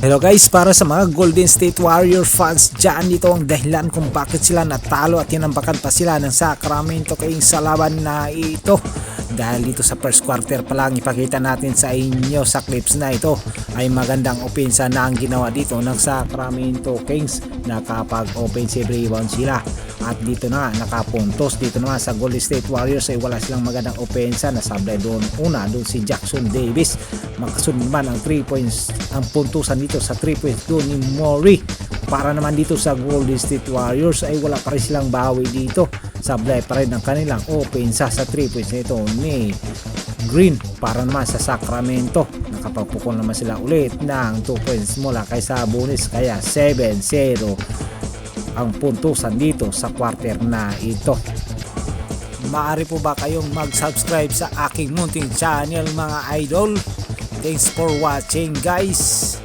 Hello guys, para sa mga Golden State Warrior fans dyan, ito ang dahilan kung bakit sila natalo at tinambakan pa sila ng Sacramento Kings sa laban na ito. Dahil dito sa first quarter pa lang, ipakita natin sa inyo sa clips na ito ay magandang opensa na ang ginawa dito ng Sacramento Kings. Nakapag-offensive rebound sila at dito na nakapuntos. Dito naman sa Golden State Warriors ay wala silang magandang opensa. Nasablay doon doon si Jackson Davis. Makasunod naman ang 3 points, ang puntusan dito sa 3 points doon ni Murray. Para naman dito sa Golden State Warriors ay wala pa rin silang bawi dito. Sablay pa rin ang kanilang opensa sa 3 points nito ni Green. Para naman sa Sacramento, nakapagpukol naman sila ulit ng 2 points mula kay Sabonis, kaya 7-0 ang puntusan dito sa quarter na ito. Maaari po ba kayong mag-subscribe sa aking munting channel mga idol? Thanks for watching guys.